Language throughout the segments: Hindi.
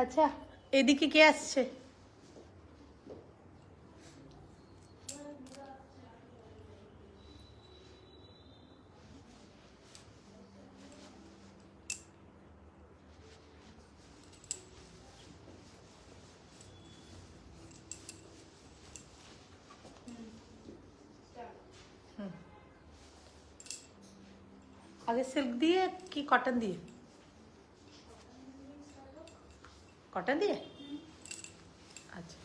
আচ্ছা, এদিকে কে আসছে? আগে সিল্ক দিয়ে কি কটন দিয়ে? কটন দিয়ে। আচ্ছা,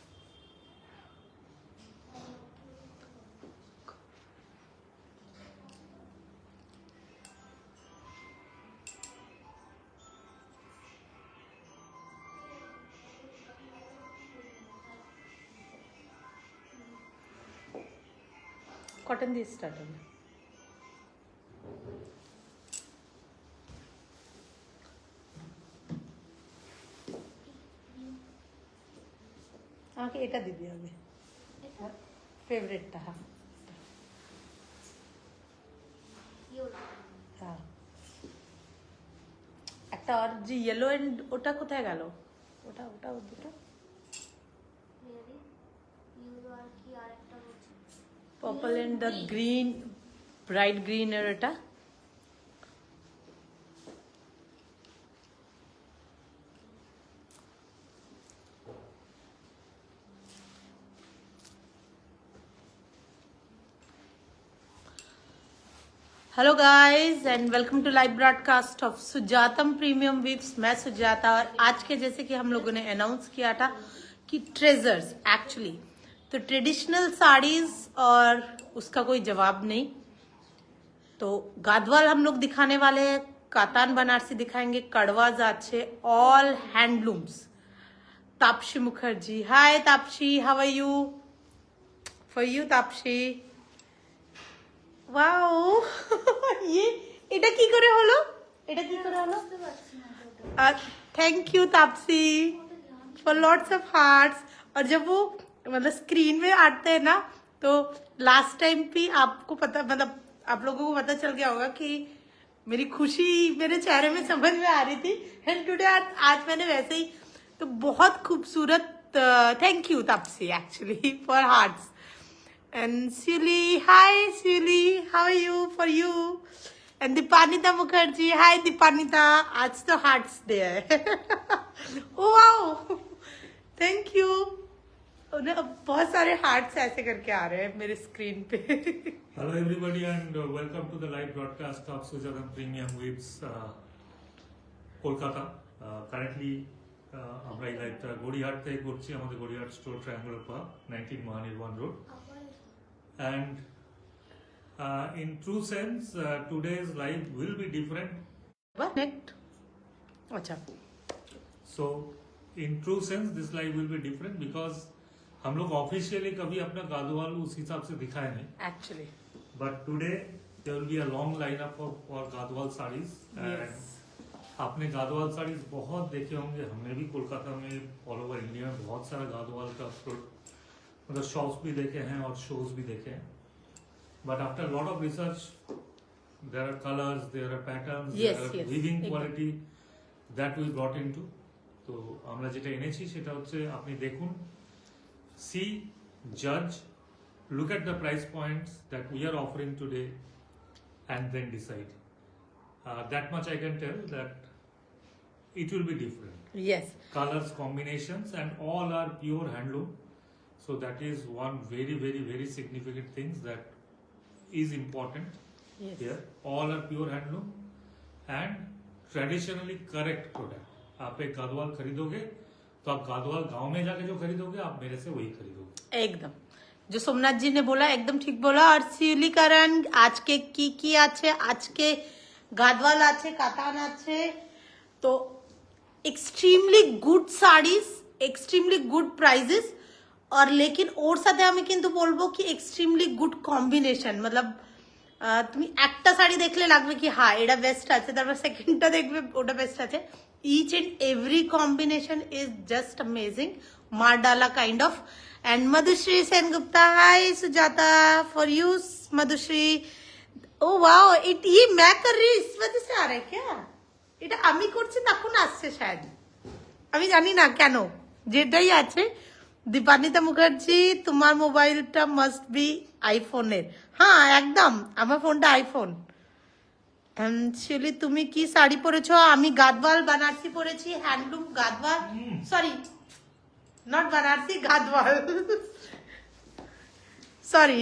কটন দিয়ে স্টার্ট হবে। আমাকে এটা দিবি হবে, ফেভারিটটা। হ্যাঁ হ্যাঁ, একটা আর যে ইয়েলো এন্ড ওটা কোথায় গেল? ওটা ওটা দুটো purple and the green, bright green এর এটা। Hello guys and welcome to live broadcast of Sujatam premium weaves. मैं सुजाता, और आज के जैसे कि हम लोगों ने अनाउंस किया था कि ट्रेजर्स एक्चुअली तो ट्रेडिशनल साड़ीज और उसका कोई जवाब नहीं। तो गादवाल हम लोग दिखाने वाले हैं, कातान बनारसी दिखाएंगे, कड़वा जाचे, all handlooms. Tapasi Mukherjee, hi Tapasi, how are you? For you Tapasi. Wow এটা কি করে হলো? এটা কি করে হলো? Thank you Tapasi for lots of hearts. और जब वो मतलब स्क्रीन में आते हैं ना, तो लास्ट टाइम भी आपको पता, मतलब आप लोगों को पता चल गया होगा कि मेरी खुशी मेरे चेहरे में समझ में आ रही थी। एंड टुडे आज मैंने वैसे ही, तो बहुत खूबसूरत। Thank you Taapsee actually for hearts. And Suli, hi Suli, how are you? For you. And Dipanita Mukherjee, hi Dipanita. आज तो hearts day है। Oh wow, thank you। उन्हें अब बहुत सारे hearts ऐसे करके आ रहे हैं मेरे screen पे। Hello everybody and welcome to the live broadcast of Sujatam Premium Weaves, Kolkata. Currently আমরা এই লাইভটা গড়িয়াহাট থেকে করছি, আমাদের Gariahat store, triangular park, 19 Mahanirban road. And in true sense, today's live will be different. Connect. अच्छा। So in true sense, this live will be different because हम लोग ऑफिशियली कभी अपना गादवाल उस हिसाब से दिखाए नहीं Actually. But today there will be a long lineup of for गादवाल saris. Yes. आपने गादवाल साड़ीज बहुत देखे होंगे, हमने भी कोलकाता में, ऑल ओवर इंडिया में बहुत सारा गादवाल का मतलब शॉप्स भी देखे हैं और शोज भी देखे हैं। But after lot of research there are colours, there are patterns, there are weaving quality that we brought into. তো আমরা যেটা এনেছি সেটা হচ্ছে, আপনি দেখুন, সি, জাজ, look at the price points that we are offering today and then decide. That much I can tell that it will be different. Yes. Colors, combinations, and all are pure handloom. So that is one very, very, very significant things that is important. Yes. Here. All are pure handloom and traditionally correct product. आप एक गादवाल खरीदोगे तो आप गादवाल गांव में जाके जो खरीदोगे आप मेरे से वही खरीदोगे। एकदम जो सोमनाथ जी ने बोला एकदम ठीक बोला। और सिलिकरण आज के की আছে, আজকে গাদওয়াল আছে, কাতান আছে, তো extremely good saris, extremely good prices. और लेकिन ওর সাথে আমি কিন্তু বলবো কি এক্সট্রিমলি গুড কম্বিনেশন। मतलब তুমি একটা শাড়ি দেখলে লাগবে কি হ্যাঁ এটা বেস্ট আছে, তারপর সেকেন্ডটা দেখবে ওটা বেস্ট আছে। Each and every combination is just amazing, मार डाला kind of. And Madhushree Sengupta, hi Sujata, for you Madhushree. Oh wow, ये मैं कर रही हूँ इस वजह से आ रहा है क्या? এটা আমি করছি তখন আসছে शायद। আমি জানি না কেন, যেটাই আছে। দীপান্বিতা মুখার্জি, তোমার মোবাইলটা মাস্ট বি আইফোনের। হ্যাঁ একদম, আমার ফোনটা আইফোন। অ্যাকচুয়ালি তুমি কি শাড়ি পরেছো? আমি গাদওয়াল বানারসি পরেছি, handloom Gadwal, sorry not Banarasi, Gadwal sorry.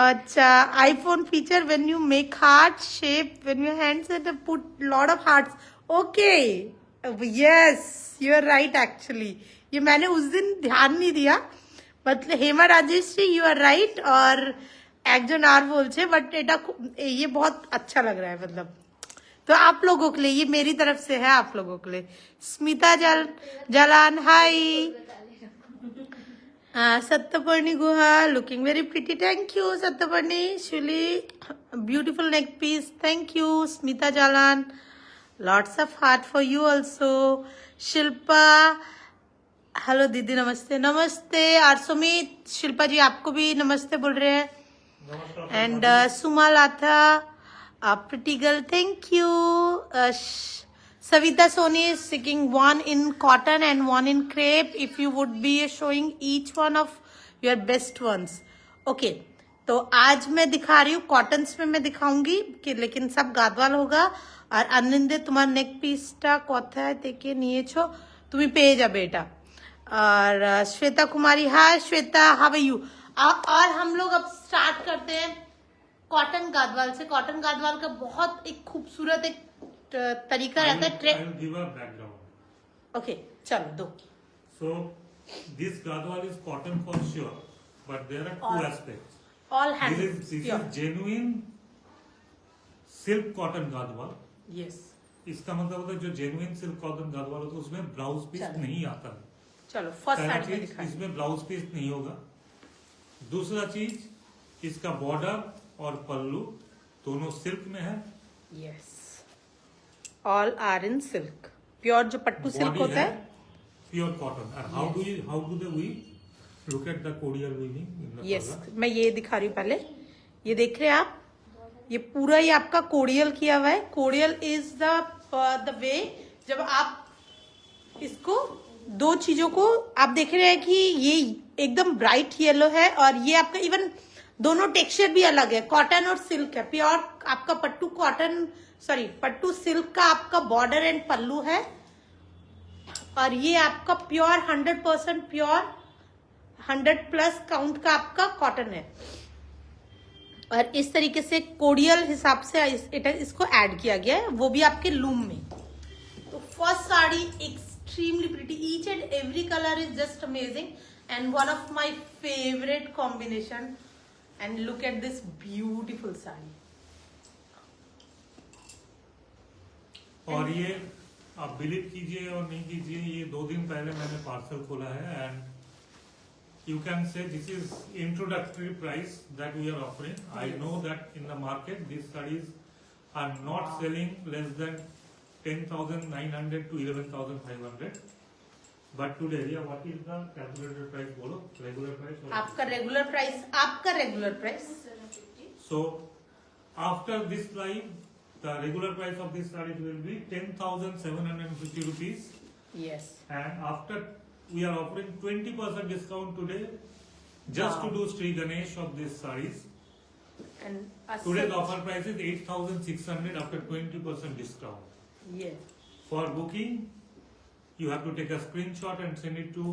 अच्छा, iPhone feature when you make heart shape, when your hands and put lot of hearts. Okay, yes, you are right actually. ये मैंने उस दिन ध्यान नहीं दिया, मतलब Hema Rajesh ji you are right, और একজন আর বলছে, बट এটা ये बहुत अच्छा लग रहा है, मतलब तो आप लोगों के लिए, ये मेरी तरफ से है आप लोगों के लिए। स्मिता जलान हाय। Satyapurni Guha looking very pretty, thank you Satyapurni. Shuli beautiful neck piece, thank you. Smita Jalan, lots of heart for you also. Shilpa, hello दीदी, नमस्ते नमस्ते। और सुमित, शिल्पा जी आपको भी नमस्ते बोल रहे हैं। एंड सुमा लाथा, pretty girl, thank you. Savita Soni is seeking one in cotton and one in crepe. If you would be showing each one of your best ones. Okay, तो आज मैं दिखा रही हूँ कॉटन्स में, मैं दिखाऊंगी कि लेकिन सब गादवाल होगा। और अनिंदे तुम्हार नेक पीसटा कोथाय থেকে নিয়েছো তুমি পেয়ে যাবে এটা। और Shweta Kumari, hi Shweta, how are you. और हम लोग अब स्टार्ट करते हैं कॉटन गादवाल से। कॉटन गादवाल का बहुत एक खूबसूरत एक तरीका रहता है। ओके चलो दो। So this gadwal is cotton for sure, but there are two aspects. All hands. This is genuine silk cotton gadwal. Yes. इसका मतलब होता है जो genuine silk cotton gadwal होता है उसमें ब्लाउज पीस नहीं आता है। चलो फर्स्ट साइड में दिखाएं। इसमें ब्लाउज पीस नहीं होगा। दूसरा चीज, इसका बॉर्डर और पल्लू दोनों सिल्क में है। Yes, all are in silk, pure जो पट्टू सिल्क होता है, pure cotton. How do they we look at the कोरियल वीविंग इन द। यस, मैं ये दिखा रही हूँ पहले, ये देख रहे हैं आप, ये पूरा ये आपका कोरियल किया हुआ है। कोरियल इज द वे, जब आप इसको दो चीजों को आप देख रहे हैं कि ये एकदम ब्राइट येलो है, और ये आपका इवन दोनों टेक्सचर भी अलग है, कॉटन और सिल्क है। प्योर आपका पट्टू कॉटन, सॉरी पट्टू सिल्क का आपका बॉर्डर एंड पल्लू है, और ये आपका प्योर 100% प्योर 100+ काउंट का आपका कॉटन है। और इस तरीके से कोरियल हिसाब से इसको ऐड किया गया है, वो भी आपके लूम में। तो first sari extremely pretty, each and every colour is just amazing and one of my favourite combination. And look at this beautiful sari. और ये आप बिलीव कीजिए और नहीं कीजिए, ये 2 दिन पहले मैंने पार्सल खोला है, and you can say this is introductory price that we are offering. Yes. I know that in the market these sarees are not selling less than 10,900 to 11,500. But today, yeah, what is the calculated price? Bolo, regular price. आपका regular price. So after this live, the regular price of this saree will be 10,750 rupees. Yes. And after we are offering 20% discount today, just to do Sri Ganesh of these sarees. And today's offer price is 8,600 after 20% discount. Yes. For booking, you have to take a screenshot and send it to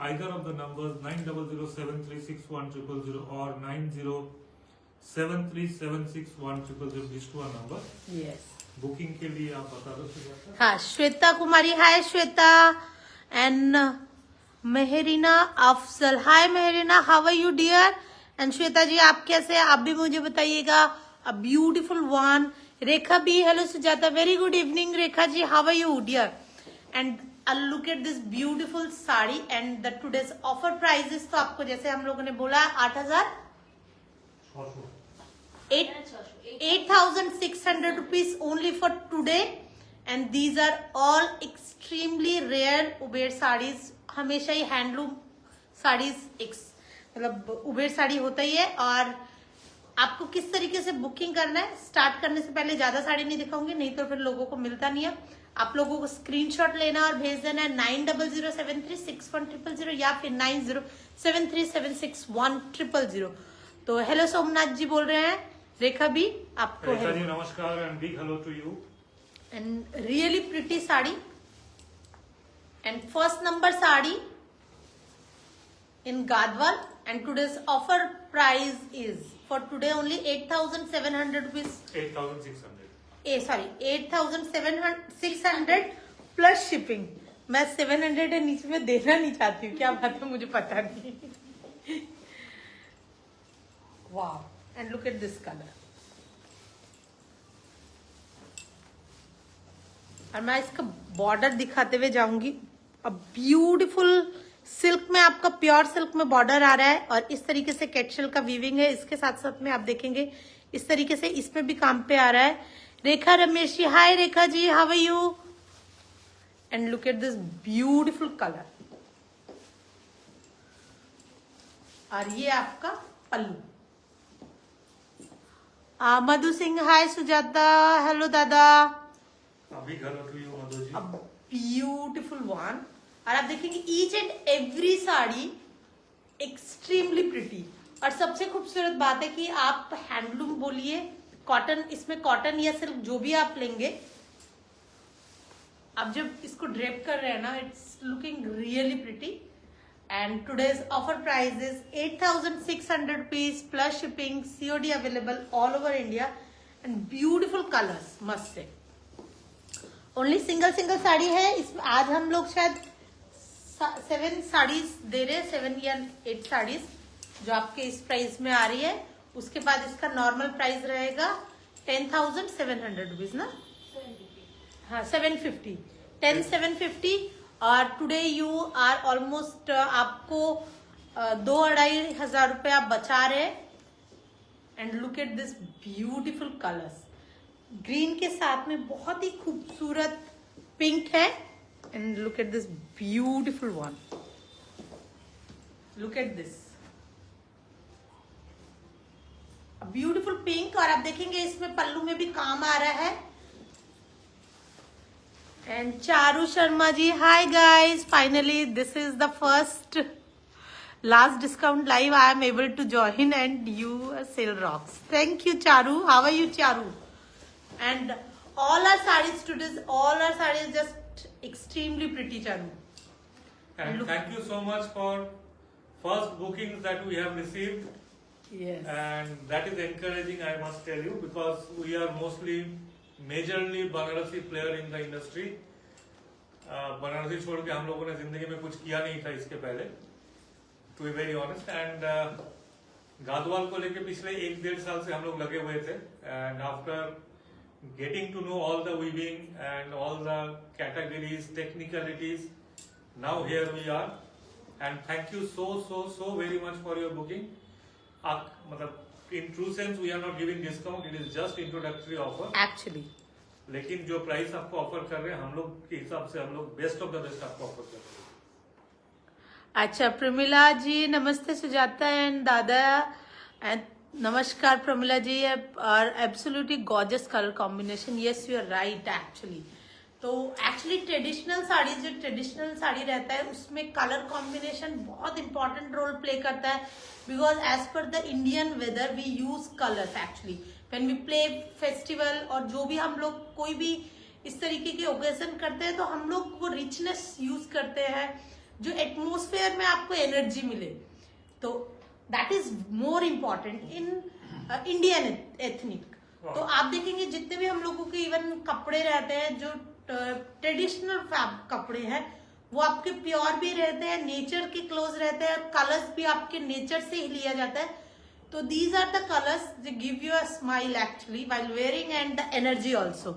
either of the numbers 9007361000 or 9073761000. These two are numbers. Yes. Booking के लिए आप बता दो। हाँ, Shweta Kumari, hi Shweta, and Mehrina Afzal, hi Mehrina, how are you dear. And Shweta ji आप कैसे हैं, आप भी मुझे बताइएगा। A beautiful one. Rekha B, hello Sujata, very good evening Rekha ji, how are you dear. And look at this beautiful sari and the today's offer prices. तो आपको जैसे हम लोगों ने बोला 8,600 rupees only for today, and these are all extremely rare उबेर साड़ीज। हमेशा ही हैंडलूम साड़ीज मतलब उबेर साड़ी होता ही है, और आपको किस तरीके से बुकिंग करना है, स्टार्ट करने से पहले ज्यादा साड़ी नहीं दिखाऊंगी, नहीं तो फिर लोगों को मिलता नहीं है। आप लोगों को स्क्रीनशॉट लेना और भेज देना है 9007361000 या फिर 9073761000। तो हेलो सोमनाथ जी बोल रहे हैं, रेखा भी आपको रेखा जी नमस्कार and big hello to you. And really pretty sari and first number sari in Gadwal, and today's offer price is for today only 8,700 rupees. 8,600. Sorry, 8,600 plus shipping. मैं 700 के नीचे में देना नहीं चाहती हूँ, क्या बात है मुझे पता नहीं। Wow, and look at this color. और मैं इसका बॉर्डर दिखाते हुए जाऊंगी। अब ब्यूटीफुल सिल्क में, आपका प्योर सिल्क में बॉर्डर आ रहा है और इस तरीके से कैटशेल का वीविंग है। इसके साथ साथ में आप देखेंगे इस तरीके से इसमें भी काम पे आ रहा है। Rekha Ramesh ji, hi Rekha ji, how are you? And look at this beautiful colour. और ये आपका पल्लू। मधु सिंह, हाय सुजाता, हेलो दादा। अभी hello to you Madhu ji. Beautiful one. और आप देखेंगे each and every sari extremely pretty. और सबसे खूबसूरत बात है कि आप हैंडलूम बोलिए, कॉटन, इसमें कॉटन या सिल्क जो भी आप लेंगे, आप जब इसको ड्रेप कर रहे हैं ना, it's looking really pretty. And today's offer price is 8,600 rupees plus shipping, COD available all over India and beautiful colours, must say. Only single sari है इसमें। आज हम लोग शायद 7 साड़ीज दे रहे हैं, 7 या 8 साड़ीज जो आपके इस प्राइस में आ रही है। उसके बाद इसका नॉर्मल प्राइस रहेगा 10,700 रुपीज ना, हाँ 750, 10,750। और टुडे यू आर ऑलमोस्ट, आपको 2-2,5 हजार रुपये आप बचा रहे। And look at this beautiful colours. Green के साथ में बहुत ही खूबसूरत पिंक है। And look at this beautiful one. Look at this. A beautiful pink। और आप देखेंगे इसमें पल्लू में भी काम आ रहा है। And Charu Sharma ji, hi guys, finally this is the first last discount live I am able to join and you sale rocks. Thank you Charu. How are you Charu? And all our sarees today, all our sarees just extremely pretty, Charu. And thank you so much for first bookings that we have received. Yes. And that is encouraging, I must tell you, because we are mostly majorly Banarasi player in the industry. Banarasi छोड़ के हम लोगों ने जिंदगी में कुछ किया नहीं था इसके पहले, to be very honest. And गादवाल को लेके पिछले 1-1.5 साल से हम लोग लगे हुए थे. And after getting to know all the weaving and all the categories, technicalities, now here we are. And thank you so very much for your booking. In true sense we are not giving discount, it is just introductory offer Actually. लेकिन जो प्राइस आपको ऑफर कर रहे हैं हम लोग के हिसाब से हम लोग बेस्ट ऑफ द बेस्ट आपको ऑफर कर रहे हैं। अच्छा प्रमिला जी, नमस्ते सुजाता एंड दादा, एंड नमस्कार प्रमिला जी। और absolutely gorgeous colour combination, yes you are right actually. तो एक्चुअली ट्रेडिशनल साड़ी, जो ट्रेडिशनल साड़ी रहता है उसमें कलर कॉम्बिनेशन बहुत इंपॉर्टेंट रोल प्ले करता है, because as per the Indian weather we use colours actually when we play festival. और जो भी हम लोग कोई भी इस तरीके के ओकेजन करते हैं तो हम लोग वो रिचनेस यूज करते हैं, जो एटमोसफेयर में आपको एनर्जी मिले। तो that is more important in Indian ethnic. तो आप देखेंगे जितने भी हम लोगों के इवन कपड़े रहते हैं, जो ट्रेडिशनल कपड़े हैं, वो आपके प्योर भी रहते हैं, नेचर के क्लोज रहते हैं, कलर्स भी आपके नेचर से ही लिया जाता है। तो these are the colors that give you a smile actually while wearing, and the energy also.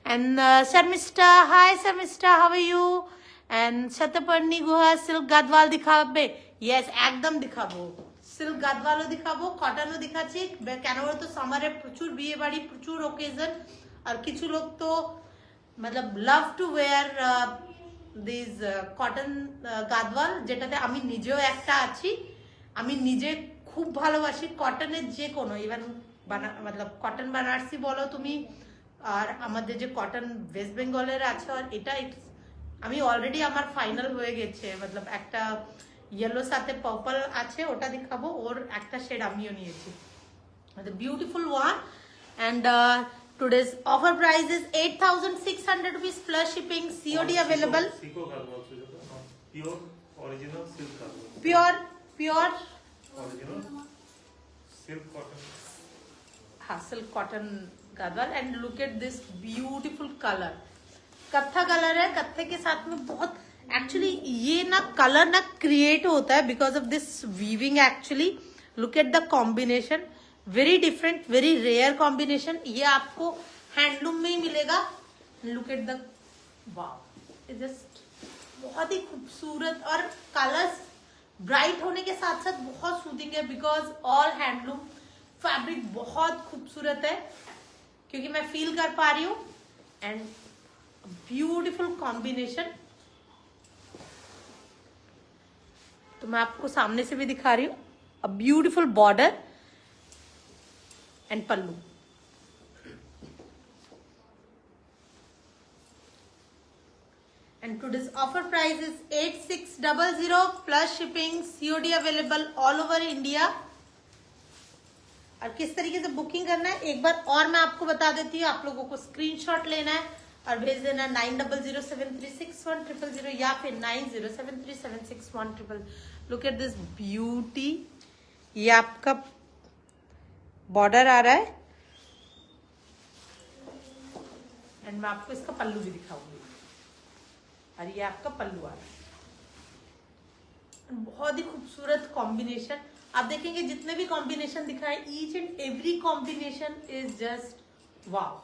And Sharmista, hi Sharmista, how are you? And Shataparni Guha, silk Gadwal दिखाबे? Yes, একদম दिखाबो। silk Gadwal दिखाबो, cotton दिखाচ্ছি, কেন বলো তো সামারে প্রচুর বিয়ে বাড়ি, প্রচুর occasion, আর কিছু লোক তো मतलब love to wear these cotton Gadwal, যেটাতে আমি নিজেও একটা আছি। আমি নিজে খুব ভালোবাসি কটনের যে কোনো ইভেন मतलब কটন বানারসি বলো তুমি আর আমাদের যে কটন ওয়েস্ট বেঙ্গলের আছে আর এটা আমি অলরেডি আমার ফাইনাল হয়ে গেছে मतलब একটা ইয়েলো সাথে পার্পল আছে ওটা দেখাবো ওর একটা শেড আমিও নিয়েছি the beautiful one and today's offer price is 8600 rupees plus shipping COD available Siko gadwal sujata, no, pure original silk gadwal. pure Original silk cotton. हाँ silk cotton Gadwal and look at this beautiful colour कत्था कलर है कत्थे के साथ में बहुत एक्चुअली ये ना कलर ना क्रिएट होता है because of this weaving actually look at the combination very different very rare combination ये आपको हैंडलूम में ही मिलेगा look at the wow just बहुत ही खूबसूरत और कलर्स ब्राइट होने के साथ साथ बहुत सूदिंग है बिकॉज ऑल हैंडलूम फैब्रिक बहुत खूबसूरत है क्योंकि मैं फील कर पा रही हूँ एंड ब्यूटीफुल कॉम्बिनेशन तो मैं आपको सामने से भी दिखा रही हूँ a beautiful border and pallu and today's offer price is 8600 plus shipping COD available all over India और किस तरीके से बुकिंग करना है एक बार और मैं आपको बता देती हूँ आप लोगों को स्क्रीनशॉट लेना है और भेज देना 9007361000 या फिर 9073761000 लुक एट दिस ब्यूटी ये आपका बॉर्डर आ रहा है एंड मैं आपको इसका पल्लू भी दिखाऊंगी और ये आपका पल्लू आ रहा है बहुत ही खूबसूरत कॉम्बिनेशन आप देखेंगे जितने भी कॉम्बिनेशन दिखाए each and every combination is just वाव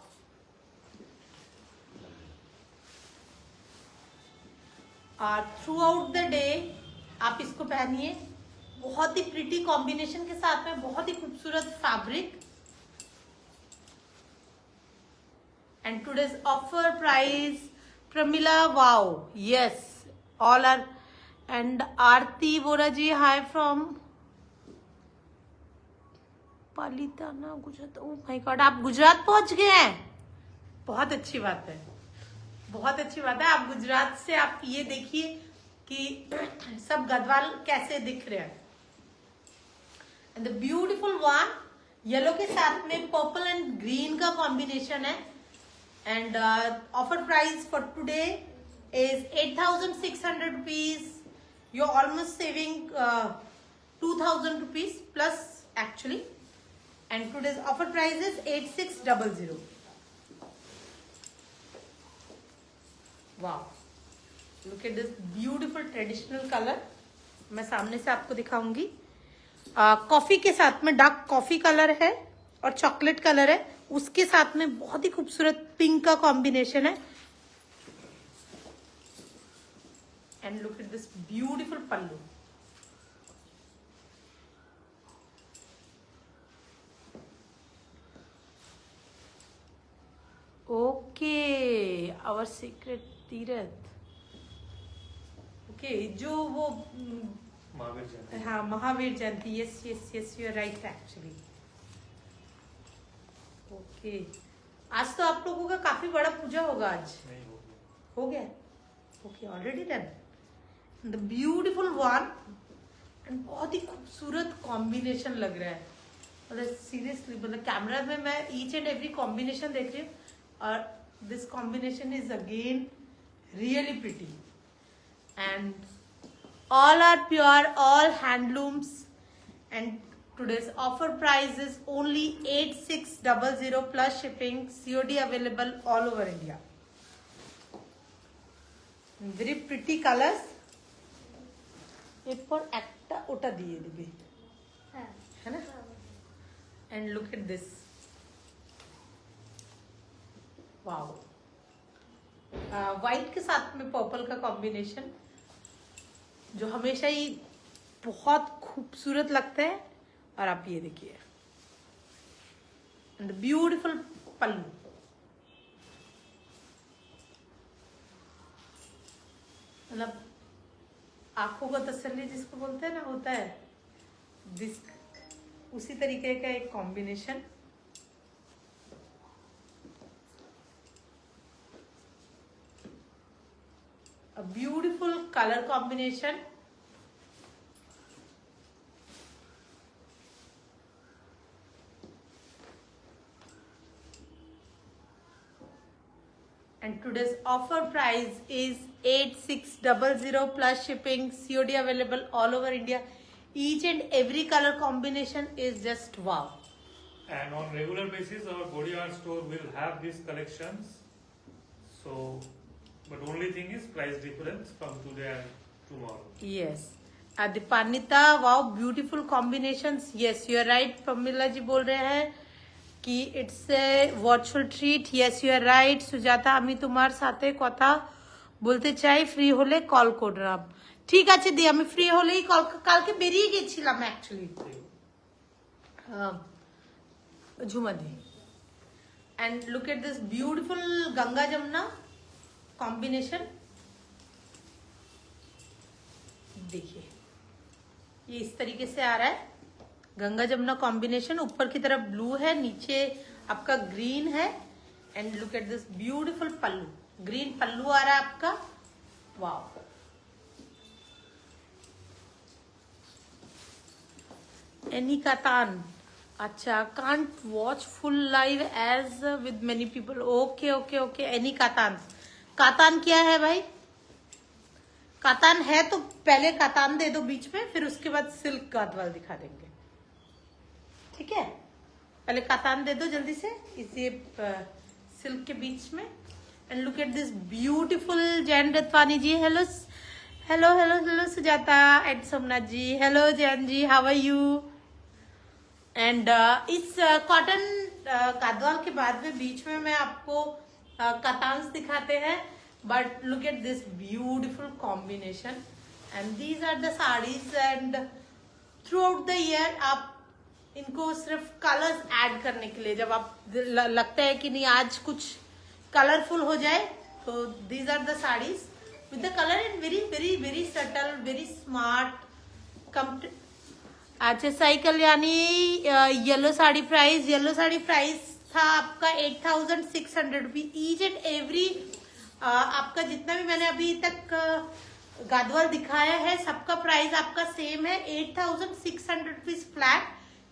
और थ्रू आउट द डे आप इसको पहनिए बहुत ही प्रिटी कॉम्बिनेशन के साथ में बहुत ही खूबसूरत fabric and today's offer price Pramila wow yes all are and Aarti Bora ji hi from Palitana Gujarat oh my god आप गुजरात पहुंच गए हैं बहुत अच्छी बात है बहुत अच्छी बात है आप गुजरात से आप ये देखिए कि सब गदवाल कैसे दिख रहे हैं and the beautiful one yellow के साथ में पर्पल एंड ग्रीन का कॉम्बिनेशन है and offer price for today is 8600 rupees you're almost saving 2000 rupees plus actually and today's offer price is 8600 wow look at this beautiful traditional color मैं सामने से आपको दिखाऊंगी कॉफी के साथ में डार्क कॉफी कलर है और चॉकलेट कलर है उसके साथ में बहुत ही खूबसूरत पिंक का कॉम्बिनेशन है and look at this beautiful pallu okay our secret Tirath okay जो वो महावीर जयंती हाँ Mahavir Jayanti yes yes yes you are right actually okay आज तो आप लोगों का काफी बड़ा पूजा होगा आज नहीं हो गया okay already done the beautiful one and बहुत ही खूबसूरत कॉम्बिनेशन लग रहा है मतलब सीरियसली मतलब कैमरा में मैं ईच एंड एवरी कॉम्बिनेशन देख रही हूँ और this combination is again really pretty and all are pure all handlooms and today's offer price is only 8600 plus shipping COD available all over India very pretty colors এরপর একটা ওটা দিয়ে দিবে है ना and look at this wow white के साथ में पर्पल का कॉम्बिनेशन जो हमेशा ही बहुत खूबसूरत लगता है और आप ये देखिए एंड ब्यूटीफुल पल्लू मतलब आंखों का तसल्ली जिसको बोलते हैं ना होता है दिस उसी तरीके का एक combination. A beautiful colour combination. And today's offer price is 8600 plus shipping, COD available all over India. Each and every color combination is just wow. And on regular basis, our body art store will have these collections. So, but only thing is price difference from today and tomorrow. Yes. Adipanita, wow, beautiful combinations. Yes, you are right. Pamela ji बोल रहे हैं कि it's a virtual treat. Yes you are right. Sujata আমি তোমার সাথে কথা বলতে চাই, ফ্রি হলে কল করলাম। ঠিক আছে দি, আমি ফ্রি হলেই কল। কালকে বেরিয়ে গেছিলাম actually Jhuma the. And look at this beautiful Ganga Jamuna combination. देखिए ये इस तरीके से आ रहा है गंगा जमुना कॉम्बिनेशन। ऊपर की तरफ ब्लू है, नीचे आपका ग्रीन है। And look at this beautiful pallu, green पल्लू आ रहा है आपका। Wow, any katan. अच्छा, can't watch full live as with many people. Okay okay okay, any katan. कातान क्या है भाई? कातान है तो पहले कातान दे दो बीच में, फिर उसके बाद सिल्क गादवाल दिखा देंगे। ठीक है, पहले कातान दे दो जल्दी से इसी सिल्क के बीच में। And look at this beautiful Jain Ratwani ji. Hello hello hello hello Sujata and Somnath ji. Hello Jain ji, how are you? And इस कॉटन गादवाल के बाद में बीच में मैं आपको कातान्स दिखाते हैं। But look at this beautiful combination and these are the sarees. And throughout the year आप इनको सिर्फ कलर्स ऐड करने के लिए, जब आप लगता है कि नहीं आज कुछ कलरफुल हो जाए, तो these are the sarees with the colour and very very very subtle, very smart. अच्छा साई कल्याणी, येलो साड़ी प्राइस था आपका 8600 रुपीज। ईच एंड एवरी आपका जितना भी मैंने अभी तक गादवाल दिखाया है सबका प्राइस आपका सेम है 8600 रुपीज फ्लैट,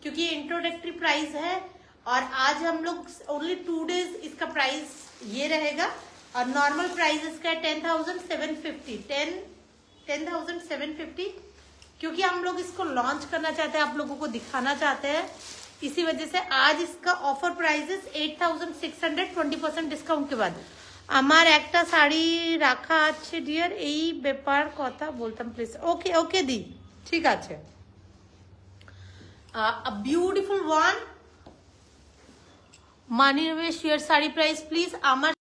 क्योंकि ये इंट्रोडक्टरी प्राइस है। और आज हम लोग ओनली 2 डेज इसका प्राइस ये रहेगा। और नॉर्मल प्राइस इसका है 10,750, क्योंकि हम लोग इसको लॉन्च करना चाहते हैं, आप लोगों को दिखाना चाहते हैं, इसी वजह से आज इसका ऑफर प्राइस 8600 20% डिस्काउंट के बाद। আমার একটা শাড়ি রাখা আছে ডিয়ার, এই ব্যাপার কথা বলতাম প্লিজ। ওকে ওকে দি, ঠিক আছে। A beautiful one, money Ramesh year sari price please. আমার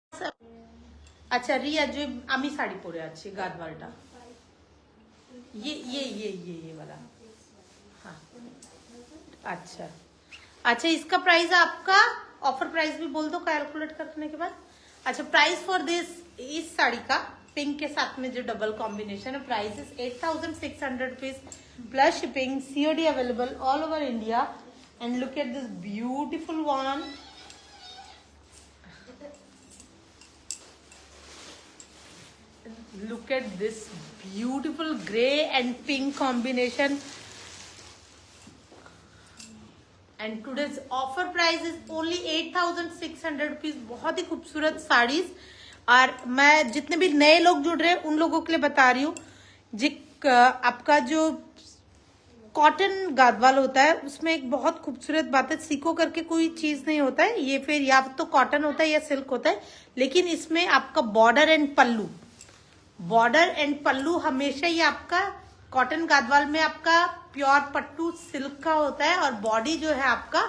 আচ্ছা রিয়া, যে আমি শাড়ি পরে আছি গাদওয়ালটা, ये वाला। हाँ अच्छा अच्छा, इसका प्राइस आपका ऑफर प्राइस भी बोल दो कैलकुलेट करने के बाद। अच्छा, प्राइस फॉर दिस, इस साड़ी का पिंक के साथ में जो डबल कॉम्बिनेशन है, price is 8600 rupees plus shipping, COD available all over India. And look at this beautiful one. Look at this beautiful grey and pink combination. And today's offer price is only 8600 rupees. बहुत ही खूबसूरत साड़ीज। और मैं जितने भी नए लोग जुड़ रहे हैं उन लोगों के लिए बता रही हूँ, आपका जो कॉटन गादवाल होता है उसमें एक बहुत खूबसूरत बात है, सीको करके कोई चीज नहीं होता है ये, फिर या तो कॉटन होता है या सिल्क होता है, लेकिन इसमें आपका बॉर्डर एंड पल्लू हमेशा ही आपका कॉटन गादवाल में आपका प्योर पट्टू सिल्क का होता है। और बॉडी जो है आपका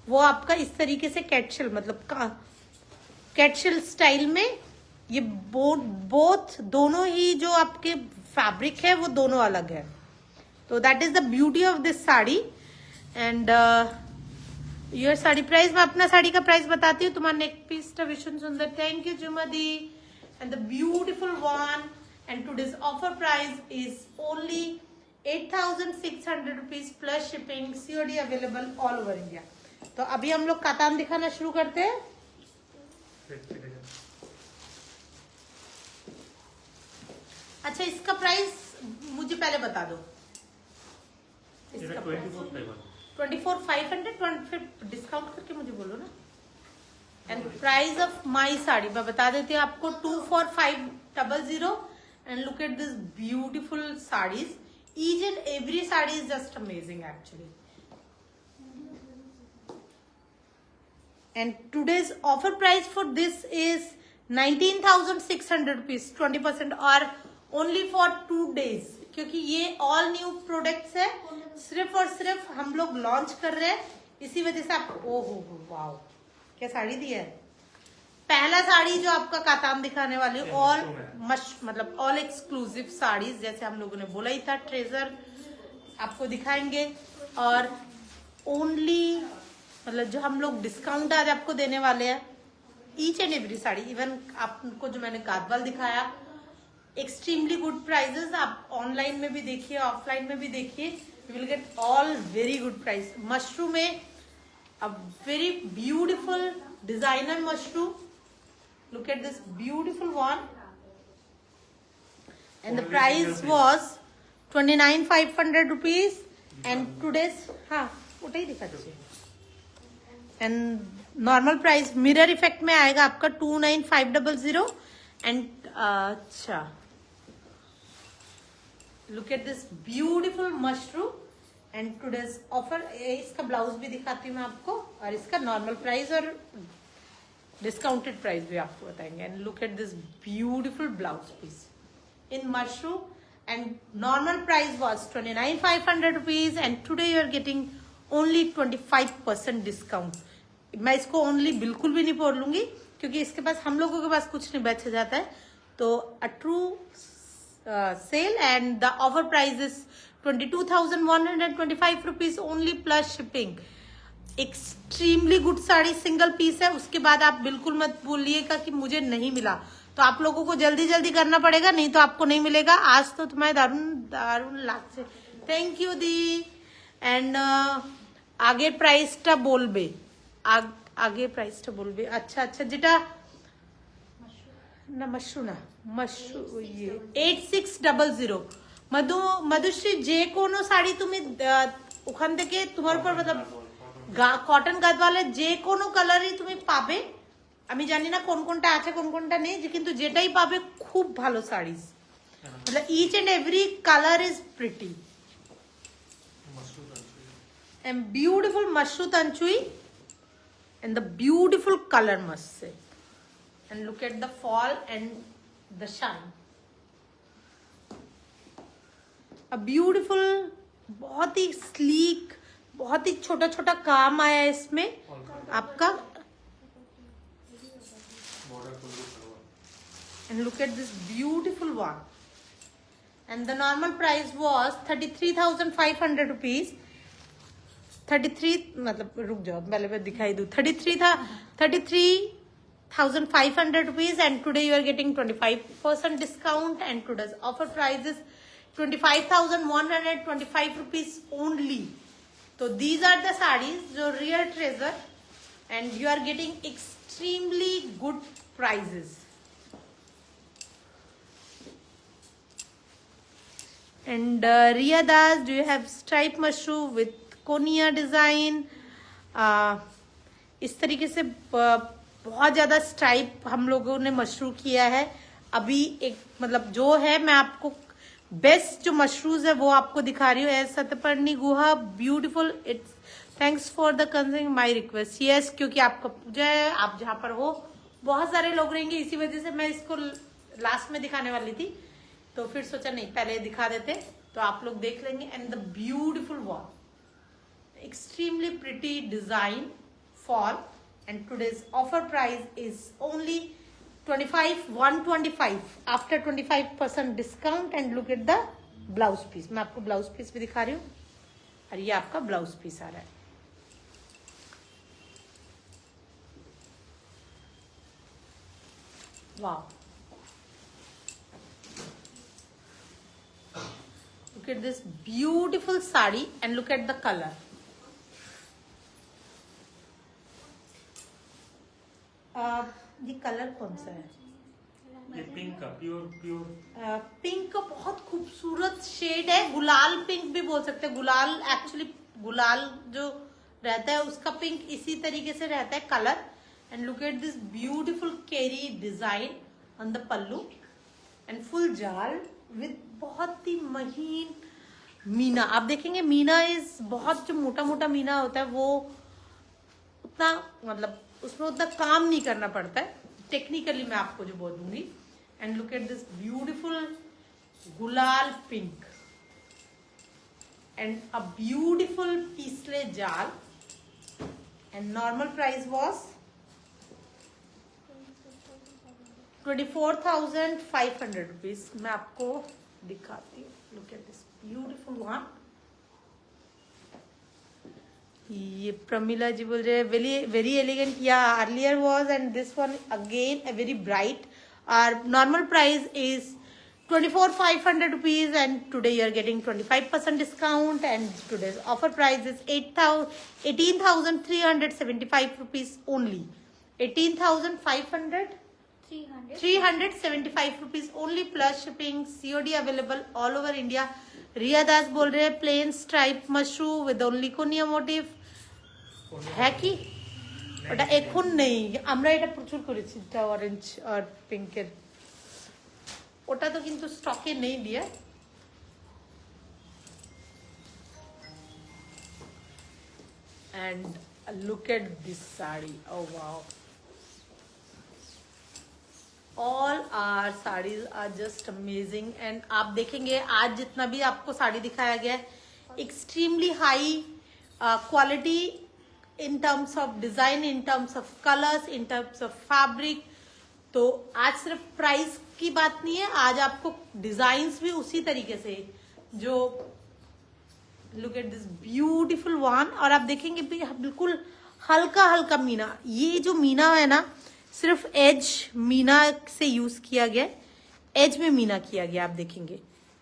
वो आपका इस तरीके से कैटशेल, मतलब कैटशेल स्टाइल में। ये बोथ दोनों ही जो आपके फैब्रिक है वो दोनों अलग है। तो that is the beauty of this sari. And your sari price, मैं अपना साड़ी का प्राइस बताती हूँ। तुम्हारा नेक piece Vishnu Sundar, thank you Jumdi. And the beautiful one, and today's offer price is only 8,600 rupees plus shipping, COD available all over India. तो अभी हम लोग कातान दिखाना शुरू करते हैं। अच्छा, इसका प्राइस मुझे पहले बता दो। इसका 24,500, फिर डिस्काउंट करके मुझे बोलो ना। And price of my sari मैं बता देती हूँ आपको, 24,500। And look at this beautiful saris, each and every sari is just amazing actually. And today's offer price for this is 19,600 rupees, 20% और only for 2 days, क्योंकि ये all new products है, सिर्फ और सिर्फ हम लोग लॉन्च कर रहे हैं, इसी वजह से आप ओहो वाओ क्या साड़ी दी है। पहला साड़ी जो आपका कातान दिखाने वाली है, ऑल मतलब ऑल एक्सक्लूसिव साड़ीज, जैसे हम लोगों ने बोला ही था, ट्रेजर आपको दिखाएंगे। और ओनली मतलब जो हम लोग डिस्काउंट आज आपको देने वाले हैं, each and every sari, even आपको जो मैंने गादवाल दिखाया, एक्सट्रीमली गुड प्राइजेस। आप ऑनलाइन में भी देखिए, ऑफलाइन में भी देखिए, you will get all very good price. Mashru में a very beautiful designer mashru, look at this beautiful one, and the price was 29,500 rupees and today's, हाँ उठा ही दिखा दीजिए। एंड नॉर्मल प्राइस मिरर इफेक्ट में आएगा आपका 29,500। एंड अच्छा look at this beautiful mashru and today's offer. इसका ब्लाउज भी दिखाती हूँ मैं आपको, और इसका नॉर्मल प्राइस और डिस्काउंटेड प्राइस भी आपको बताएंगे। And look at this beautiful blouse piece in mashru and normal price was 29,500 rupees and today you are getting only 25% discount. मैं इसको ओनली बिल्कुल भी नहीं बोल लूंगी, क्योंकि इसके पास हम लोगों के पास कुछ नहीं बच जाता है। तो a true sale and the offer price is 22,125 rupees only plus shipping. Extremely good sari, single piece है। उसके बाद आप बिल्कुल मत बोलिएगा कि मुझे नहीं मिला, तो आप लोगों को जल्दी जल्दी करना पड़ेगा, नहीं तो आपको नहीं मिलेगा। आज तो तुम्हारे दारुण दारुण लाख से थैंक यू दी। एंड आगे प्राइसটা বলবে, आगे प्राइसটা বলবে। अच्छा अच्छा, যেটা না মশরু না মশরু, ये 8600 মধুশ্রী, যে কোনো শাড়ি তুমি ওখান থেকে তোমার উপর मतलब কটন গাদওয়ালের যে কোনো কালারই তুমি পাবে। আমি জানি না কোন কোনটা আছে কোন কোনটা নেই, কিন্তু যেটাই পাবে খুব ভালো শাড়ি, मतलब each and every colour is pretty and beautiful mashru tanchui and the beautiful color must say, and look at the fall and the shine, a beautiful, बहुत ही sleek, बहुत ही छोटा छोटा काम आया है इसमें आपका। and look at this beautiful one and the normal price was 33,500 rupees। 33 मतलब रुक जाओ पहले मैं दिखाई दूं, 33 था 33,500 rupees and today you are getting 25% discount and today's offer price is 25,125 rupees only. तो दीज आर द साड़ीज जो real treasure and you are getting extremely good prices. And Riya Das, do you have stripe mashru with कोनिया डिजाइन। इस तरीके से बहुत ज्यादा स्ट्राइप हम लोगों ने मशरू किया है। अभी एक मतलब जो है, मैं आपको बेस्ट जो मशरूज है वो आपको दिखा रही हूँ। As Satparni Guha beautiful, it's thanks for the considering my request. Yes, क्योंकि आपका पूजा है, आप जहाँ पर हो बहुत सारे लोग रहेंगे, इसी वजह से मैं इसको लास्ट में दिखाने वाली थी, तो फिर सोचा नहीं पहले दिखा देते, तो आप लोग देख लेंगे। And the beautiful wall, extremely pretty design fall, and today's offer price is only 25,125 after 25% discount। and look at the blouse piece, मैं आपको ब्लाउज पीस भी दिखा रही हूँ, और ये आपका ब्लाउज पीस आ रहा है। वाह, look at this beautiful sari and look at the color. ये कलर कौन सा है? ये पिंक का प्योर पिंक का बहुत खूबसूरत शेड है, गुलाल पिंक भी बोल सकते हैं। गुलाल एक्चुअली गुलाल जो रहता है उसका पिंक इसी तरीके से रहता है कलर। And look at this beautiful केरी design on the pallu and full जाल विद बहुत ही महीन मीना। आप देखेंगे मीना इज बहुत, जो मोटा मोटा मीना होता है वो उतना मतलब उसमें उतना काम नहीं करना पड़ता है, टेक्निकली मैं आपको जो बोलूंगी। And look at this beautiful गुलाल पिंक एंड अ ब्यूटीफुल पीसले जाल and normal price was 24,500 rupees. मैं आपको दिखाती हूँ। Look at this beautiful one. ये प्रमिला जी बोल रहे हैं वेरी एलिगेंट। या earlier was and this one again a very bright. Our normal price is 24,500 rupees and today you are getting 25% discount and today's offer price is 18,375 rupees only. 18,500 375 rupees only plus shipping. COD available all over India. Riya Das बोल रहे हैं plain stripe mashru with only कोनिया मोटिव है কি ওটা এখন নেই, আমরা এটা প্রচুর করেছি, এটা অরেঞ্জ আর পিঙ্কের, ওটা তো কিন্তু স্টকে নেই দিয়ে। and look at this saree, oh wow, all our sarees are just amazing। and आप देखेंगे आज जितना भी आपको साड़ी दिखाया गया है extremely high quality in terms of design, in terms of colors, in terms of fabric। तो आज सिर्फ प्राइस की बात नहीं है, आज आपको डिजाइन्स भी उसी तरीके से जो look at this beautiful one. और आप देखेंगे भी बिल्कुल हल्का हल्का मीना। ये जो मीना है ना सिर्फ एज मीना से यूज किया गया, एज में मीना किया गया। आप देखेंगे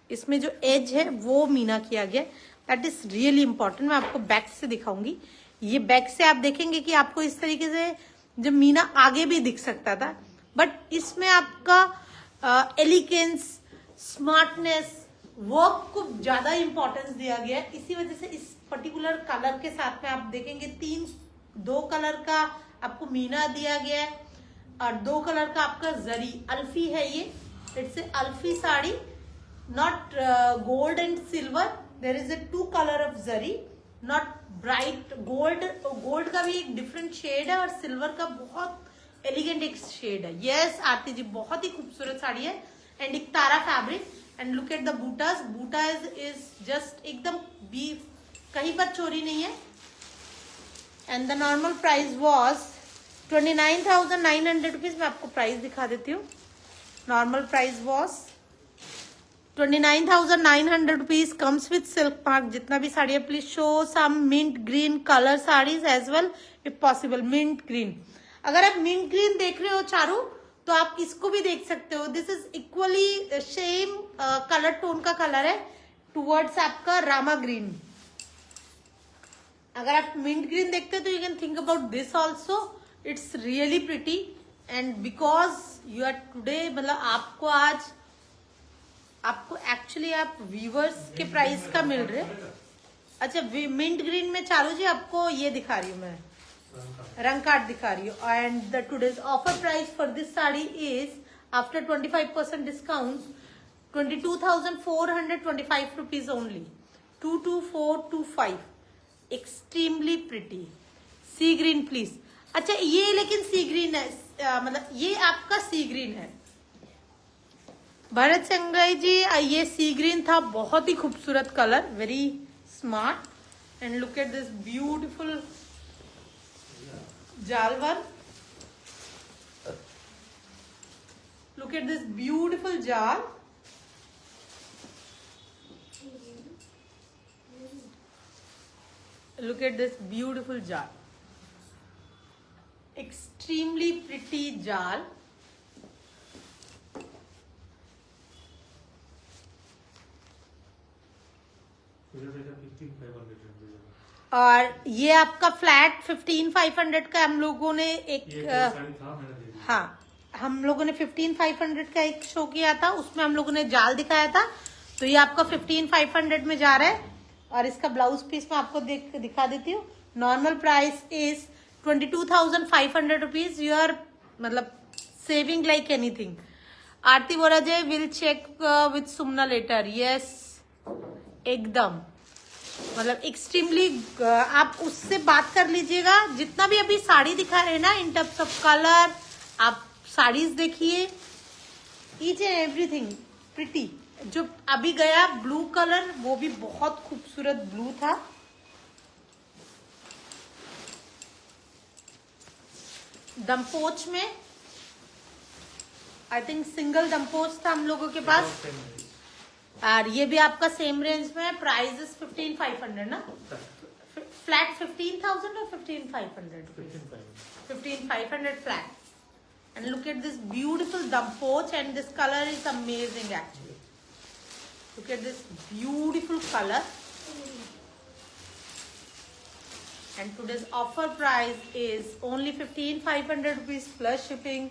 इसमें जो एज है वो मीना किया गया। That is really important. मैं आपको बैक से दिखाऊंगी। ये बैक से आप देखेंगे कि आपको इस तरीके से जो मीना आगे भी दिख सकता था, बट इसमें आपका एलिगेंस, स्मार्टनेस, वर्क को ज्यादा इंपॉर्टेंस दिया गया है। इसी वजह से इस पर्टिकुलर कलर के साथ में आप देखेंगे दो कलर का आपको मीना दिया गया है और 2 कलर का आपका जरी अल्फी है। ये it's a Alfi sari, not gold and silver. There is a 2 colour of zari, not bright gold. Gold का भी एक डिफरेंट शेड है और सिल्वर का बहुत एलिगेंट एक शेड है। यस आरती जी, बहुत ही खूबसूरत साड़ी है एंड एक तारा fabric. And look at the butas. Buta is just एकदम भी कहीं पर चोरी नहीं है। And the normal price was 29,900 rupees. मैं आपको प्राइस दिखा देती हूँ। Normal price was 29,900 rupees. Comes with silk mark. जितना भी साड़ी है please show some mint green colour saris as well if possible. Mint green, अगर आप मिंट ग्रीन देख रहे हो चारू तो आप इसको भी देख सकते हो। This is equally same colour tone का कलर है टुवर्ड्स आपका रामा ग्रीन। अगर आप मिंट ग्रीन देखते हो तो you can think about this also. It's really pretty and because you are today, मतलब आपको आज आपको एक्चुअली आप व्यूवर्स के प्राइस का मिल रहे। अच्छा मिंट ग्रीन में चालू जी आपको ये दिखा रही हूँ मैं, रंग कार्ड दिखा रही हूँ। And the today's offer price for this sari is after 25% discount 22,425 rupees only. 22425। Extremely pretty sea green please. अच्छा ये लेकिन सी ग्रीन है, मतलब ये आपका सी ग्रीन है भरत संग्राई जी। ये सी ग्रीन था, बहुत ही खूबसूरत colour, very smart. And look at this beautiful jaal work. Look at this beautiful jaal. Look at this beautiful jal, extremely pretty jal। 15,500 और ये आपका फ्लैट 15,500 का हम लोगों ने एक ये जो साड़ी था मैंने दे दिया। हाँ, हम लोगों ने 15,500 का एक शो किया था, उसमें हम लोगों ने जाल दिखाया था, तो ये आपका 15,500 में जा रहा है। और इसका ब्लाउज पीस मैं आपको दिखा देती हूँ। Normal price is 22,500 rupees. You are मतलब saving like anything. Aarti Boraje will check with Sumana later. Yes, एकदम मतलब एक्सट्रीमली। आप उससे बात कर लीजिएगा। जितना भी अभी साड़ी दिखा रहे हैं ना, इन टर्म्स ऑफ कलर, आप साड़ीज देखिए, ईच एंड एवरीथिंग प्रिटी। जो अभी गया ब्लू कलर, वो भी बहुत खूबसूरत ब्लू था। दमपोच में आई थिंक सिंगल दमपोच था हम लोगों के पास। और ये भी आपका सेम रेंज में। प्राइस इज 15,500 ना, फ्लैट 15,000 और 15,500? 15,500 flat. And look at this beautiful dampoch, and this color is amazing actually. Look at this beautiful color. And today's offer price is only 15,500 rupees plus shipping.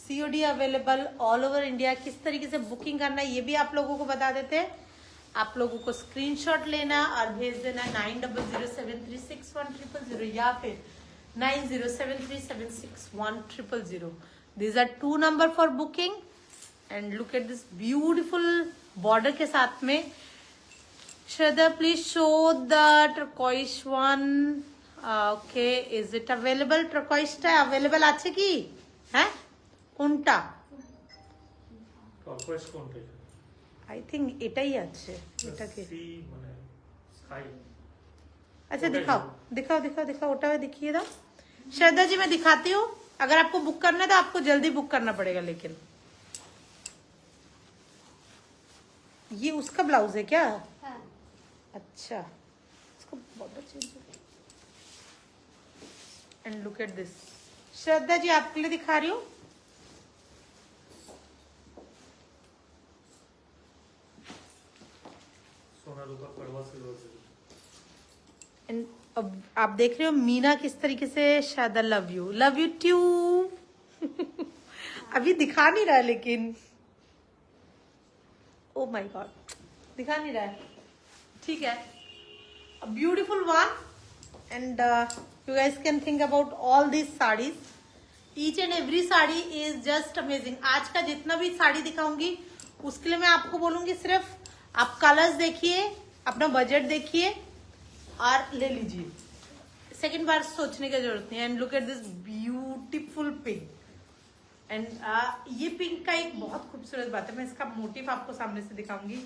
COD available all over India. किस तरीके से बुकिंग करना है ये भी आप लोगों को बता देते हैं। आप लोगों को स्क्रीनशॉट लेना और भेज देना 9007361000 या फिर 9073761000. These are 2 number for booking. And look at this beautiful border के साथ में। Shraddha, please show the turquoise one. Okay, is it available? Turquoise টা available আছে কি? হ্যাঁ, কোনটা? turquoise কোনটা? I think এটাই আছে। এটাকে sea মানে sky। अच्छा दिखाओ दिखाओ दिखाओ दिखाओ, ওটা दिखिए दाओ। श्रद्धा जी मैं दिखाती हूँ। अगर आपको बुक करना है तो आपको जल्दी बुक करना पड़ेगा। लेकिन ये उसका ब्लाउज है क्या? हाँ। अच्छा, इसका बॉर्डर चेंज है। And look at this. Shraddha ji आपके लिए दिखा रही हूँ। सोना रूपा कड़वा सिल्वर। एंड अब आप देख रहे हो मीना किस तरीके से। शायद लव यू ट्यू। अभी दिखा नहीं रहा लेकिन, ओ माय गॉड, दिखा नहीं रहा है। ठीक है, beautiful one. And you guys can think about all this saris. Each and every sari is just amazing. आज का जितना भी साड़ी दिखाऊंगी उसके लिए मैं आपको बोलूंगी सिर्फ आप कलर्स देखिए, अपना बजट देखिए और ले लीजिए। सेकंड बार सोचने की जरूरत नहीं। And look at this beautiful pink. And ये पिंक का एक बहुत खूबसूरत बात है। मैं इसका मोटिव आपको सामने से दिखाऊंगी।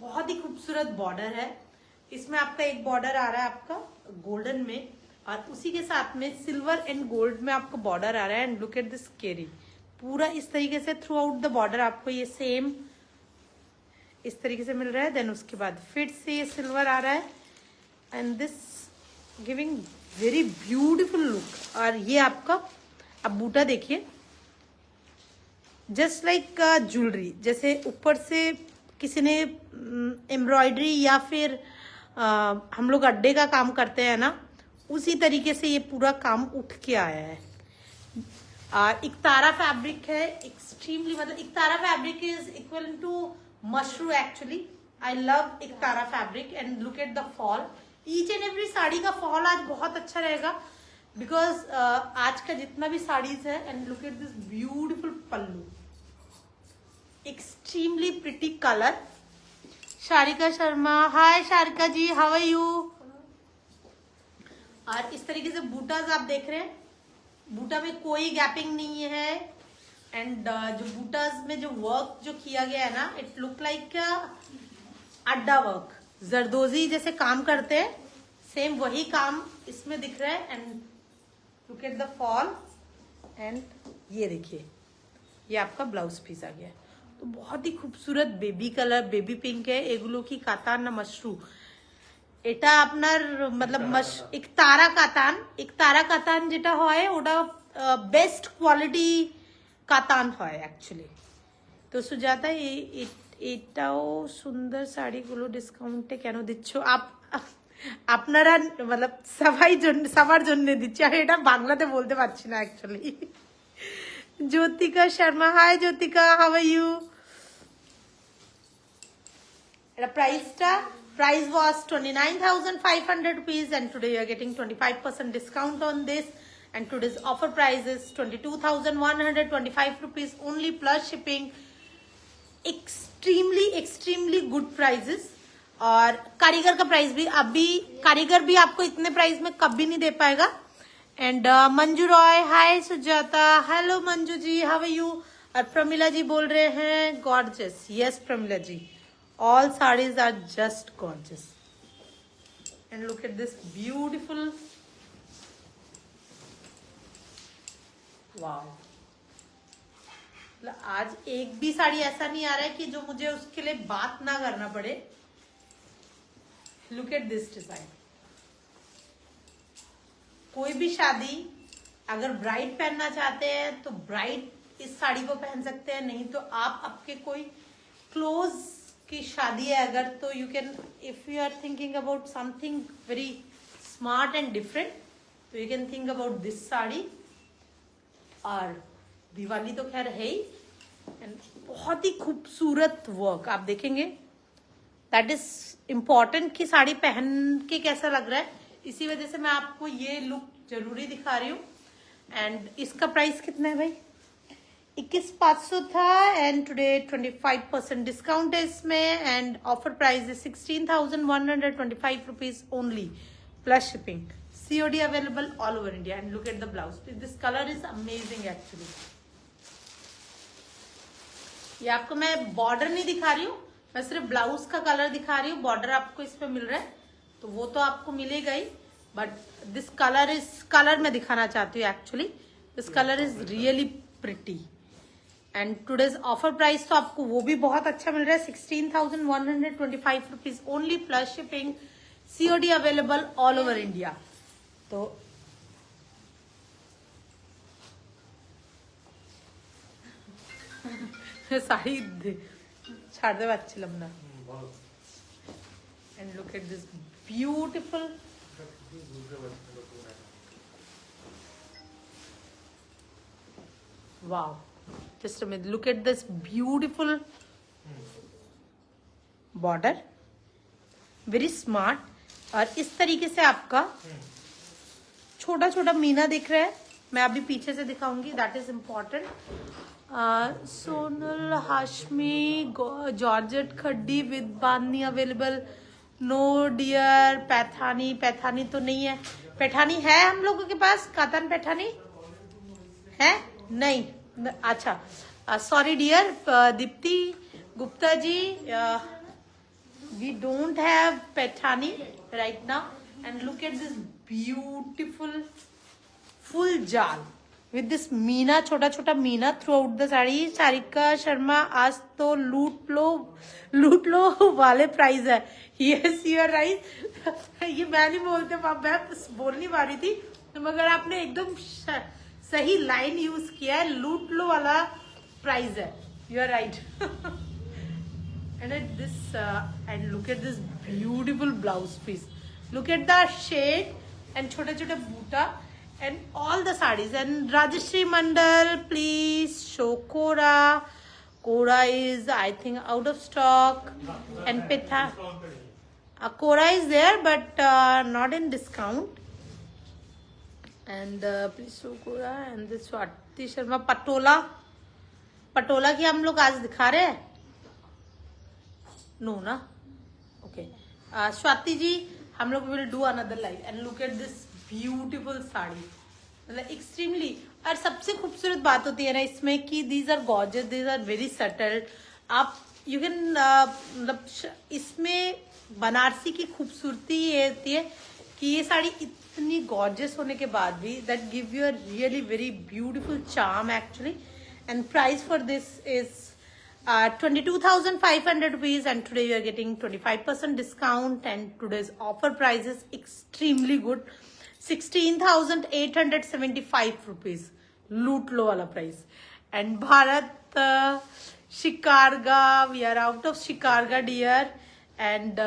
बहुत ही खूबसूरत बॉर्डर है। इसमें आपका एक बॉर्डर आ रहा है आपका गोल्डन में, और उसी के साथ में सिल्वर एंड गोल्ड में आपको बॉर्डर आ रहा है। एंड लुक एट दिस केरी। पूरा इस तरीके से थ्रू आउट द बॉर्डर आपको ये सेम इस तरीके से मिल रहा है। देन उसके बाद फिर से ये सिल्वर आ रहा है and this giving very beautiful look. और ये आपका अब बूटा देखिए, जस्ट लाइक ज्वेलरी। जैसे ऊपर से किसी ने एम्ब्रॉयडरी या फिर हम लोग अड्डे का काम करते हैं ना, उसी तरीके से ये पूरा काम उठ के आया है। इकतारा फैब्रिक है, एक्सट्रीमली मतलब ektara fabric is equal to mashru actually. I love ektara fabric. And look at the fall. Each and every sari का फॉल आज बहुत अच्छा रहेगा बिकॉज आज का जितना भी साड़ीज है। And look at this beautiful pallu, extremely pretty colour. Sharika Sharma, hi Sharika ji, how are you? और इस तरीके से बूटाज आप देख रहे हैं। बूटा में कोई गैपिंग नहीं है। एंड जो बूटाज में जो वर्क जो किया गया है ना, इट लुक लाइक अड्डा वर्क। जरदोजी जैसे काम करते हैं, सेम वही काम इसमें दिख रहा है। And look at the fall. And ये देखिए, ये आपका ब्लाउज पीस आ गया। तो बहुत ही खूबसूरत बेबी कलर, बेबी पिंक है। एगुलो की कातान ना मशरू, এটা আপনার मतलब ইকতারা কাতান যেটা হয় ওটা বেস্ট কোয়ালিটি কাতান হয় অ্যাকচুয়ালি। তো সুজাতা এটাও সুন্দর শাড়িগুলো ডিসকাউন্টে কেন দিচ্ছ? আপনারা मतलब সবার জন্য দিচ্ছি, আর এটা বাংলাতে বলতে পারছি না actually. Jyotika Sharma, hi Jyotika, how are you? এটা price was 29,500 rupees and today you are getting 25% discount on this, and today's offer price is 22,125 rupees only plus shipping. extremely good prices, और कारीगर का प्राइस भी अभी कारीगर भी आपको इतने प्राइस में कभी नहीं दे पाएगा। And Manju Roy, hi Sujata, hello Manju ji, how are you? और प्रमिला जी बोल रहे हैं gorgeous. Yes Pramila ji, all sarees are just gorgeous, and look at this beautiful, wow। आज एक भी साड़ी ऐसा नहीं आ रहा है कि जो मुझे उसके लिए बात ना करना पड़े। Look at this design. कोई भी शादी अगर ब्राइड पहनना चाहते हैं तो ब्राइड इस साड़ी को पहन सकते हैं, नहीं तो आप आपके कोई क्लोज की शादी है अगर, तो you can, if you are thinking about something very smart and different, तो you can think about this sari. और दिवाली तो खैर है ही, एंड बहुत ही खूबसूरत वर्क आप देखेंगे। दैट इज इम्पॉर्टेंट कि साड़ी पहन के कैसा लग रहा है, इसी वजह से मैं आपको ये लुक जरूरी दिखा रही हूँ। एंड इसका प्राइस कितना है भाई? 21,500 था, एंड टुडे 25% डिस्काउंट है इसमें, and offer price is 16,125 rupees only plus shipping. COD available all over India, and look at the blouse. This color is amazing actually. ये आपको मैं बॉर्डर नहीं दिखा रही हूँ, मैं सिर्फ ब्लाउज का कलर दिखा रही हूँ। बॉर्डर आपको इस पे मिल रहा है तो वो तो आपको मिलेगा ही, बट दिस कलर मैं दिखाना चाहती हूँ actually. This colour is really pretty, and today's offer price तो आपको वो भी बहुत अच्छा मिल रहा है, 16,125 rupees only plus shipping. COD available all over India. तो শাড়ি ছাড়তে পারছিলাম না। And look at this beautiful, wow, just a minute, look at this beautiful border, very smart। और इस तरीके से आपका छोटा छोटा मीना दिख रहा है, मैं अभी पीछे से दिखाऊंगी, that is important. Sonal Hashmi, georgette khaddi with bandhani available. No dear, Paithani तो नहीं है। पैठानी है हम लोगों के पास, कातन पैठानी है नहीं? अच्छा, sorry dear Deepti Gupta ji, we don't have Paithani right now। and look at this beautiful full jal with this मीना, छोटा छोटा मीना throughout the sari. Sarika Sharma, आज तो लूट लो वाले प्राइस है। Yes you are right. ये मैं नहीं बोलते, मैं बोल नहीं पा रही थी, मगर आपने एकदम सही लाइन यूज किया है, लूट लो वाला प्राइस है। You are right. and at this and look at this beautiful blouse piece, look at the shade and छोटे छोटे बूटा and all the sarees। and Rajeshri Mandal, please show Kora is I think out of stock, and Pitha Kora is there but not in discount, and please show Kora। and this Swati Sharma, Patola की हम लोग आज दिखा रहे हैं, नो ना? ओके स्वाति जी, हम लोग will do another live. And look at this beautiful sari, मतलब एक्सट्रीमली। और सबसे खूबसूरत बात होती है ना इसमें कि these are gorgeous, these are very subtle. आप यू कैन मतलब इसमें बनारसी की खूबसूरती ये होती है कि ये साड़ी इतनी गॉर्जियस होने के बाद भी that give you a really very beautiful charm actually. And price for this is 22,500 rupees, and today you are getting 25% discount, and today's offer price is extremely good, 16,875 rupees, लूट लो वाला price. And Bharat Shikarga, we are out of Shikarga dear. And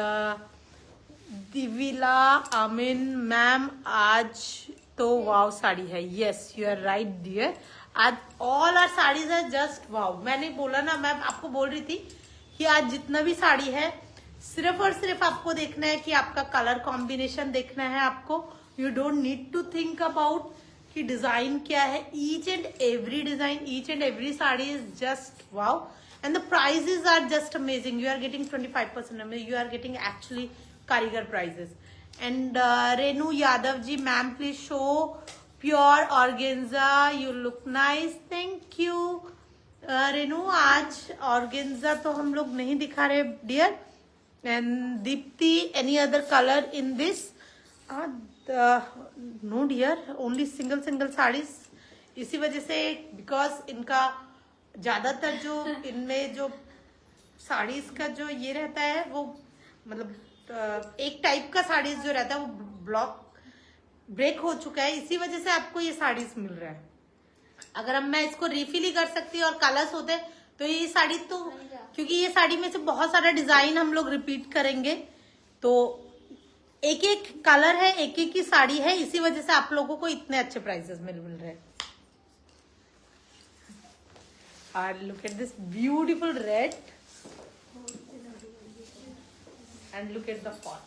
Divila Amin ma'am, आज तो वाव साड़ी है. Yes you are right dear. आज all are sarees are just wow. मैंने बोला ना, मैं आपको बोल रही थी कि आज जितना भी साड़ी है सिर्फ और सिर्फ आपको देखना है कि आपका कलर कॉम्बिनेशन देखना है आपको. You don't need to think about कि डिजाइन क्या है. Each and every design, each and every sari is just wow. And the prices are just amazing. You are getting 25%. You are getting actually karigar prices. And Renu Yadav ji, ma'am please show pure organza, you look nice. Thank you Renu. आज ऑर्गेन्जा तो हम लोग नहीं दिखा रहे dear. And Deepti, any other colour in this? No dear, only single sarees. इसी वजह से, बिकॉज इनका ज्यादातर जो इनमें जो साड़ीज का जो ये रहता है वो मतलब एक टाइप का साड़ीज जो रहता है वो ब्लॉक ब्रेक हो चुका है. इसी वजह से आपको ये साड़ीज मिल रहा है. अगर अब मैं इसको रिफिल ही कर सकती और कलर्स होते तो ये साड़ी तो, क्योंकि ये साड़ी में से बहुत सारा डिजाइन हम लोग रिपीट करेंगे तो एक एक कलर है, एक एक की साड़ी है. इसी वजह से आप लोगों को इतने अच्छे प्राइसेस मिल रहे हैं. और look at this beautiful red and look at the font.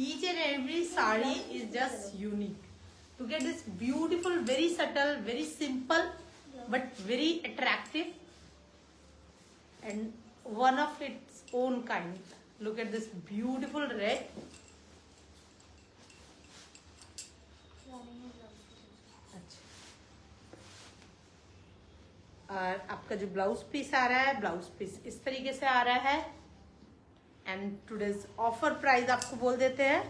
Each and every sari is just unique. Look at this beautiful, very subtle, very simple, but very attractive, and one of its own kind. Look at this beautiful red. और आपका जो ब्लाउज पीस आ रहा है, ब्लाउज पीस इस तरीके से आ रहा है. एंड टुडेज ऑफर प्राइस आपको बोल देते हैं.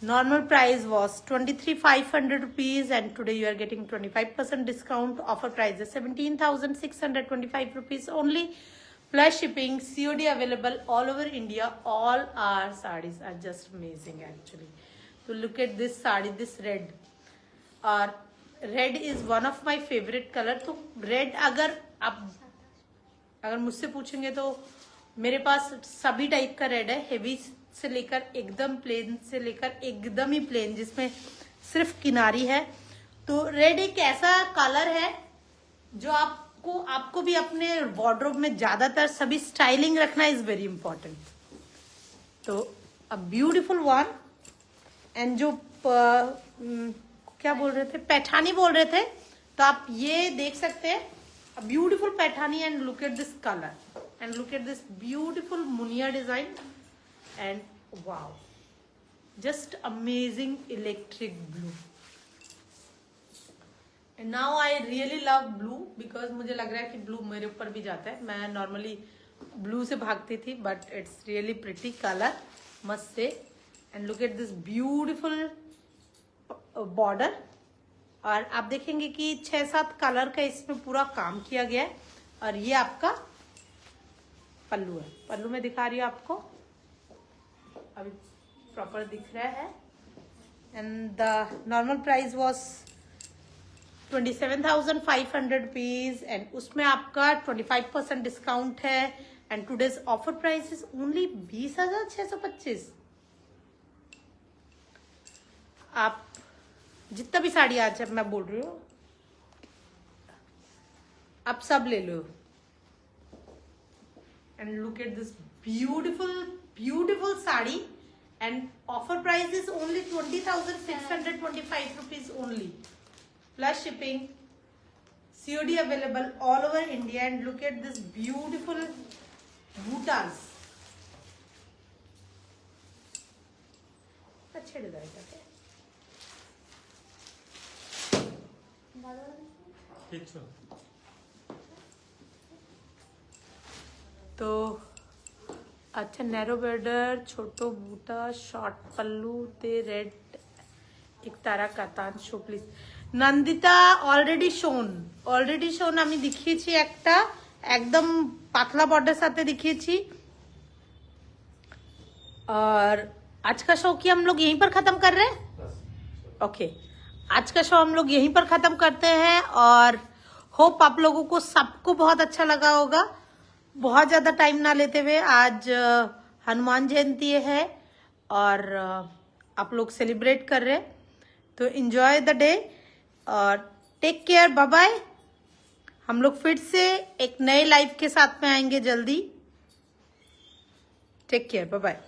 Normal price was 23,500 rupees and today you are getting 25% discount. Offer price है 17,625 rupees only plus shipping. COD available all over India. All are sarees are just amazing actually. तो look at this sari, this red. और red is one of my favourite colour. तो रेड अगर मुझसे पूछेंगे तो मेरे पास सभी टाइप का रेड है. हेवी से लेकर एकदम प्लेन से लेकर एकदम ही प्लेन जिसमें सिर्फ किनारी है. तो रेड एक ऐसा कलर है जो आपको भी अपने वार्डरोब में ज्यादातर सभी स्टाइलिंग रखना इज वेरी इंपॉर्टेंट. तो अ ब्यूटीफुल वन. एंड जो क्या बोल रहे थे, पैठानी बोल रहे थे, तो आप ये देख सकते हैं. A beautiful Paithani. And look at this colour. And look at this beautiful munia design. And wow, just amazing electric blue. And now I really love blue because मुझे लग रहा है कि blue मेरे ऊपर भी जाता है. मैं normally blue से भागती थी but it's really pretty color, must say. And look at this beautiful border. और आप देखेंगे कि 6-7 कलर का इसमें पूरा काम किया गया है. और ये आपका पल्लू है. पल्लू में दिखा रही हूँ आपको, अभी प्रॉपर दिख रहा है. And the normal price was 27,500 rupees and उसमें आपका 25% डिस्काउंट है. And today's offer price is only 20,625. आप जितना भी साड़ी आज मैं बोल रही हूँ आप सब ले लो. And look at this beautiful sari. And offer price is only 20,625 rupees only. Plus shipping. COD available all over India. And look at this beautiful bootas. अच्छे डिजाइन का है. तो अच्छा, नैरो बॉर्डर, छोटो बूटा, शॉर्ट पल्लू ते रेड एक तारा katan show please. Nandita already শোন আমি দেখিয়েছি একটা একদম পাতলা বর্ডার সাথে দেখিয়েছি. और आज का शो की हम लोग यहीं पर खत्म कर रहे हैं. ओके, आज का शो हम लोग यहीं पर खत्म करते हैं. और होप आप लोगों को सबको बहुत अच्छा लगा होगा. बहुत ज्यादा टाइम ना लेते हुए, आज हनुमान जयंती है और आप लोग सेलिब्रेट कर रहे हैं, तो एंजॉय द डे और टेक केयर, बाय बाय। हम लोग फिर से एक नए लाइफ के साथ में आएंगे जल्दी। Take care, bye bye.